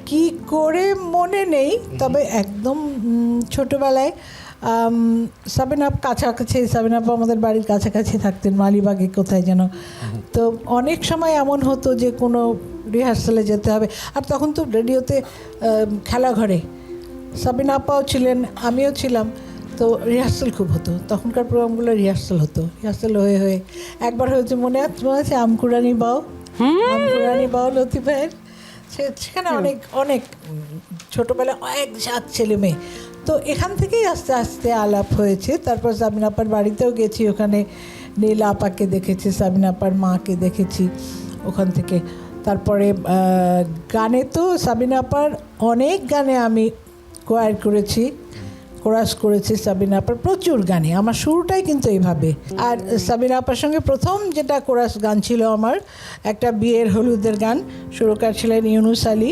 কি করে মনে নেই, তবে একদম ছোটোবেলায় সাবিনা আপ কাছাকাছি, সাবিনা আপ আমাদের বাড়ির কাছাকাছি থাকতেন, মালিবাগে কোথায় যেন। তো অনেক সময় এমন হতো যে কোনো রিহার্সালে যেতে হবে, আর তখন তো রেডিওতে খেলাঘরে সাবিনা আপাও ছিলেন, আমিও ছিলাম, তো রিহার্সাল খুব হতো তখনকার প্রোগ্রামগুলো। রিহার্সাল হয়ে হয়ে একবার হয়েছে মনে আছে আমকুরানি বাও লতিফ ভাইয়ের, সেখানে অনেক অনেক ছোটোবেলায় অনেক জাত ছেলে মেয়ে। তো এখান থেকেই আস্তে আস্তে আলাপ হয়েছে। তারপর সাবিনা আপার বাড়িতেও গেছি, ওখানে নীলা আপাকে দেখেছি, সাবিনা আপার মাকে দেখেছি ওখান থেকে। তারপরে গানে তো সাবিনা আপার অনেক গানে আমি কোয়ার করেছি, কোরাস করেছি সাবিনা আপার প্রচুর গানে। আমার শুরুটাই কিন্তু এইভাবে। আর সাবিনা আপার সঙ্গে প্রথম যেটা কোরাস গান ছিল আমার, একটা বিয়ের হলুদের গান, সুরকার ছিলেন ইউনুস আলী।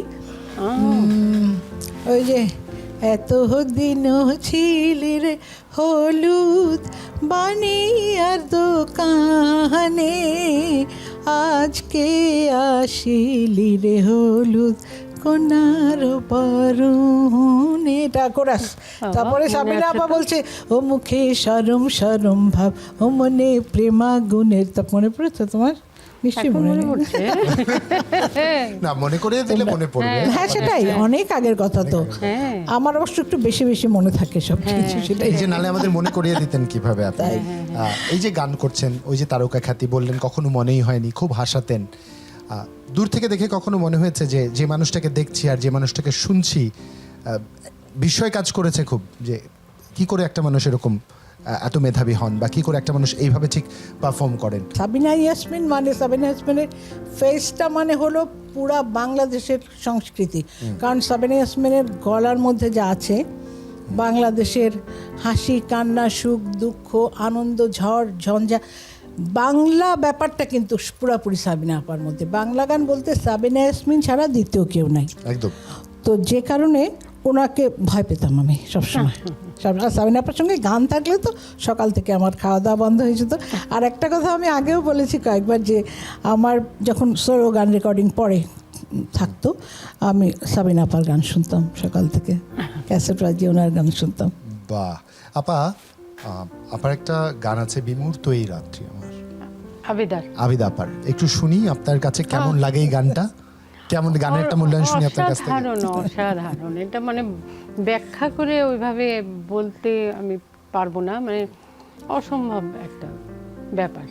ওই যে এত দিন ছিলি রে হলুদ বানিয়ার দোকানে, আজকে আসিলি রে হলুদ কোনার বরণে, এটা কোরাস। তারপরে সাবিনা আপা বলছে ও মুখে সরম সরম ভাব, ও মনে প্রেমাগুনের, তা মনে পড়েছে তোমার? নিশ্চয়ই মনে পড়ছে না, মনে করিয়ে দিলে মনে পড়বে। হ্যাঁ, সেটাই অনেক আগের কথা তো। আমার অবশ্য একটু বেশি বেশি মনে থাকে সব কিছু, সেটাই। এই যে নালে আমাদের মনে করিয়ে দিতেন কিভাবে আপনি এই যে গান করছেন, ওই যে তারকা খ্যাতি বললেন, কখনো মনেই হয়নি, খুব হাসাতেন। দূর থেকে দেখে কখনো মনে হয়েছে যে যে মানুষটাকে দেখছি আর যে মানুষটাকে শুনছি বিস্ময় কাজ করেছে খুব, যে কি করে একটা মানুষ এরকম এত মেধাবী হন, বা কি করে একটা মানুষ এইভাবে ঠিক পারফর্ম করেন? সাবিনা ইয়াসমিন মানে, সাবিনা ইয়াসমিনের ফেসটা মানে হলো পুরা বাংলাদেশের সংস্কৃতি। কারণ সাবিনা ইয়াসমিনের গলার মধ্যে যা আছে, বাংলাদেশের হাসি কান্না সুখ দুঃখ আনন্দ ঝড় ঝঞ্ঝা, বাংলা ব্যাপারটা কিন্তু পুরাপুরি সাবিনা আপার মধ্যে। বাংলা গান বলতে সাবিনা ইয়াসমিন ছাড়া দ্বিতীয় কেউ নাই একদম। তো যে কারণে ওনাকে ভয় পেতাম আমি সবসময়। সাবিনা আপার সঙ্গে গান থাকলে তো সকাল থেকে আমার খাওয়া দাওয়া বন্ধ হয়ে যেত। আর একটা কথা আমি আগেও বলেছি কয়েকবার, যে আমার যখন সোলো গান রেকর্ডিং পরে থাকতো, আমি সাবিনা আপার গান শুনতাম সকাল থেকে, ক্যাসেট বাজিয়ে ওনার গান শুনতাম। বাহ। আপার একটা গান আছে, বিমূর্ত এই রাত্রি, আমার আবিদ আপার, একটু শুনি আপনার কাছে কেমন লাগে এই গানটা, কেমন গানের একটা মূল্যায়ন শুনি আপনার কাছ থেকে। অসাধারণ। এটা মানে ব্যাখ্যা করে ওইভাবে বলতে আমি পারবো না, মানে অসম্ভব একটা ব্যাপার।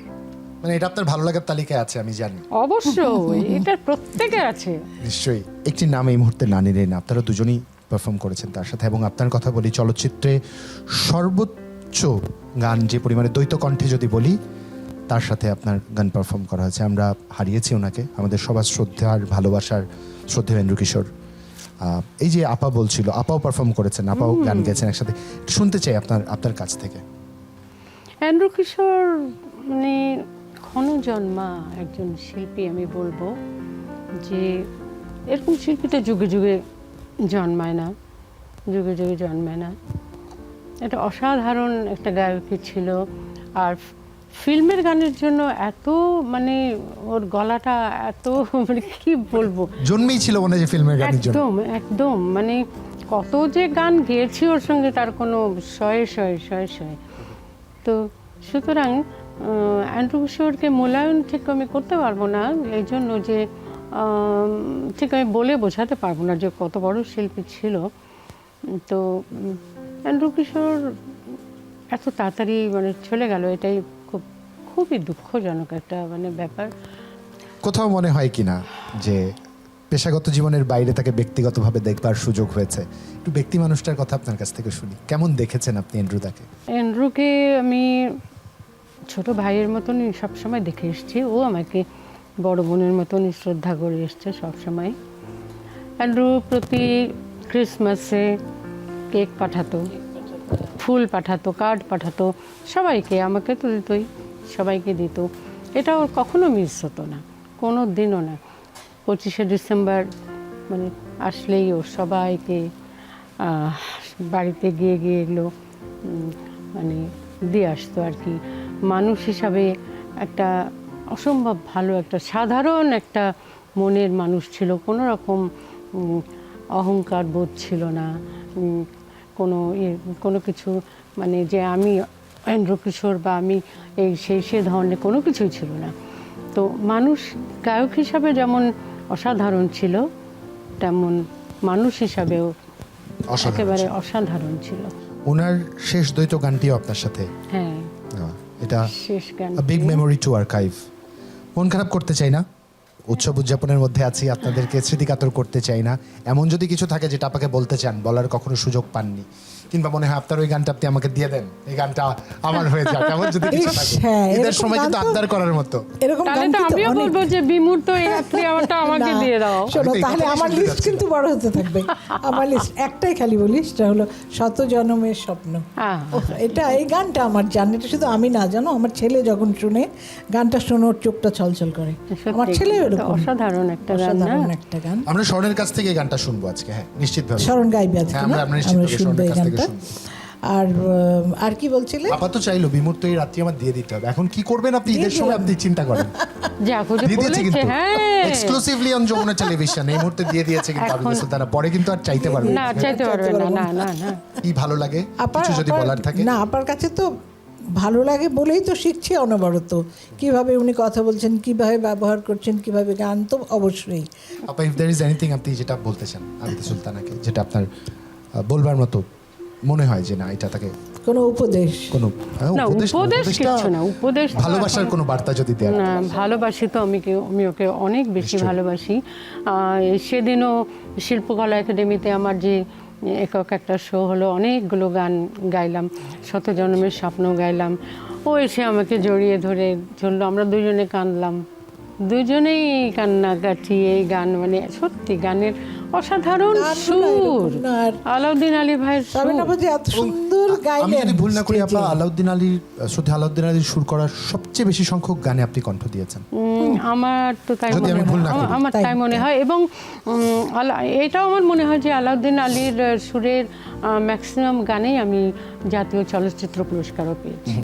মানে এটা আপনার ভালো লাগার তালিকায় আছে আমি জানি। অবশ্যই এটা প্রত্যেকে আছে। নিশ্চয়ই। একটি নাম এই মুহূর্তে না নিলেন, আপনারা দুজনেই পারফর্ম করেছেন তার সাথে। এবং আপনার কথা বলি, চলচ্চিত্রে সর্বোচ্চ গান যে পরিমাণে দ্বৈত কণ্ঠে যদি বলি, তার সাথে আপনার গান পারফর্ম করা হয়েছে। আমরা হারিয়েছি ওনাকে, আমাদের সবার শ্রদ্ধার ভালোবাসার শ্রদ্ধেয় এন্ড্রু কিশোর। এই যে আপা বলছিল, আপাও পারফর্ম করেছেন, আপাও গান গেয়েছেন একসাথে, শুনতে চাই আপনার কাছ থেকে। এন্ড্রু কিশোর মানে ক্ষণজন্মা একজন শিল্পী, আমি বলবো যে এরকম শিল্পী তো যুগে যুগে জন্মায় না, যুগে যুগে জন্মায় না। এটা অসাধারণ একটা গায়কী ছিল। আর ফিল্মের গানের জন্য এত মানে ওর গলাটা এত মানে কি বলবো, জন্মেই ছিল মনে হয় ফিল্মের গানের জন্য। একদম একদম মানে কত যে গান গেয়েছি ওর সঙ্গে, তার কোনো শয়ে তো সুতরাং এন্ড্রু কিশোরকে মূল্যায়ন ঠিক আমি করতে পারবো না, এই জন্য যে ঠিক আমি বলে বোঝাতে পারবো না যে কত বড় শিল্পী ছিল। তো এন্ড্রু কিশোর এত তাড়াতাড়ি মানে চলে গেল, এটাই খুবই দুঃখজনক একটা মানে ব্যাপার। কোথাও মনে হয় কিনা যে পেশাগত জীবনের বাইরে তাকে ব্যক্তিগতভাবে দেখবার সুযোগ হয়েছে? একটু ব্যক্তি মানুষটার কথা আপনার কাছ থেকে শুনি, কেমন দেখেছেন আপনি এন্ড্রুদাকে? এন্ড্রুকে আমি ছোট ভাইয়ের মতনই সবসময় দেখে এসেছি, ও আমাকে বড় বোনের মতনই শ্রদ্ধা করে এসছে সবসময়। এন্ড্রু প্রতি ক্রিসমাসে কেক পাঠাতো, ফুল পাঠাতো, কার্ড পাঠাতো সবাইকে, আমাকে তো দিতই, সবাইকে দিত। এটা ওর কখনো মিস হতো না, কোনো দিনও না। 25শে ডিসেম্বর মানে আসলেই ও সবাইকে বাড়িতে গিয়ে গিয়ে এগুলো মানে দিয়ে আসতো আর কি। মানুষ হিসাবে একটা অসম্ভব ভালো একটা সাধারণ একটা মনের মানুষ ছিল, কোনো রকম অহংকার বোধ ছিল না, কোনো কিছু মানে যে আমি এন্ড্র কিশোর বা আমি এই সে ধরনের কোনো কিছুই ছিল না। তো মানুষ গায়ক হিসাবে যেমন অসাধারণ ছিল, তেমন মানুষ হিসাবেও একেবারে অসাধারণ ছিল। ওনার শেষ দ্বৈত গানটিও আপনার সাথে, হ্যাঁ, এটা শেষ গান বিগ মেমোরি টু আর্কাইভ। মন খারাপ করতে চাই না, উৎসব উদযাপনের মধ্যে আছি, আপনাদেরকে স্মৃতিকাতর করতে চাই না। এমন যদি কিছু থাকে যেটা আপনাকে বলতে চান, বলার কখনো সুযোগ পাননি, কিংবা মনে হয় আপনার ওই গানটা আপনি আমাকে দিয়ে দেন, এই গানটা আমার হয়ে যাক, এমন যদি কিছু থাকে, হ্যাঁ, ঈদের এরকম সময় গান কিন্তু তো- আবদার করার মতো। এরকম তাহলে গান তো কিন্তু আমিও অনেক- বলবো যে বিমূর্ত এই রাত্রি আমারটা আমাকে না, দিয়ে দাও। শোনো, আমি তো এই তাহলে কথাই আমার শুনতে লিস্ট যাচ্ছিলাম। কিন্তু বড় হতে থাকবে। আমার লিস্ট একটাই খালি বলি, সেটা হলো শত জনমের স্বপ্ন। ওহ, এই গানটা আমার জান, এটা শুধু আমি না জানো, আমার ছেলে যখন শুনে গানটা শুনে ওর চোখটা ছলছল করে। আমার ছেলে এরকম অসাধারণ একটা গান, না? অসাধারণ একটা গান। আমরা স্বর্ণের কাছ থেকে এই গানটা শুনবো আজকে, হ্যাঁ নিশ্চিতভাবে। স্মরণ গাইবে আজকে, হ্যাঁ, না? আমরা নিশ্চিতভাবে আমরা শুনবো স্বর্ণের এই কাছ থেকে গানটা। শুনবো। আর কি বলছিলে? আপাতত চাইলো বিমূর্ত এই রাত্রি আমার দিয়ে দিতে হবে। এখন কি করবেন আপনি ঈদের দিয়ে সময়, দিলাম। আপনি চিন্তা করেন। যাক, ও যে দিয়ে দিয়েছে বলেছে, কিন্তু হ্যাঁ। এক্সক্লুসিভলি অন যমুনা টেলিভিশন এই মুহূর্তে দিয়ে দিয়েছে কিন্তু আবিদ সুলতানা, পরে কিন্তু আর চাইতে পারবে না, চাইতে পারবে না, না, না, না। কি ভালো লাগে আপার কিছু যদি বলার থাকে। না, আপার কাছে তো ভালো লাগে বলেই তো শিখছি অনবরত, কিভাবে উনি কথা বলছেন, কিভাবে ব্যবহার করছেন, কিভাবে গান, তো অবশ্যই। আপা, ইফ দেয়ার ইজ এনিথিং আপনি যেটা বলতে চান আবিদ সুলতানাকে, যেটা আপনার বলবার মতো মনে হয় যে না এটা তাকে কোনো উপদেশ? কোনো না, উপদেশ উপদেশটা কিচ্ছু না, উপদেশ তো ভালোবাসার এখন- কোনো বার্তা যদি দেন। না, ভালোবাসি তো আমি ওকে অনেক বেশি ভালোবাসি। সেদিনও শিল্পকলা একাডেমিতে আমার যে একক একটা শো হলো, অনেকগুলো গান গাইলাম, শত জন্মের স্বপ্ন গাইলাম। ও এসে আমাকে জড়িয়ে ধরে চললো, আমরা দুজনে কাঁদলাম, দুজনেই কান্নাকাটি। এই গান মানে সত্যি গানের অসাধারণ গানগুলো সুর, এরকম না, আর আলাউদ্দিন আলী ভাইয়ের সুর। সাবিনা আপা যে এত সুন্দর আমি গাইলেন যদি ভুল না করি আপা, stage-এ। আলাউদ্দিন আলীর শ্রদ্ধা আলাউদ্দিন আলীর সুর করা সবচেয়ে বেশি সংখ্যক গানে আপনি কণ্ঠ দিয়েছেন। আমার তো তাই যদি আমি মনে ভুল না হয়, করি। আমার তাই মনে হয়। এবং এটাও আমার মনে হয় যে আলাউদ্দিন আলীর সুরের ম্যাক্সিমাম গানেই আমি জাতীয় চলচ্চিত্র পুরস্কারও পেয়েছি।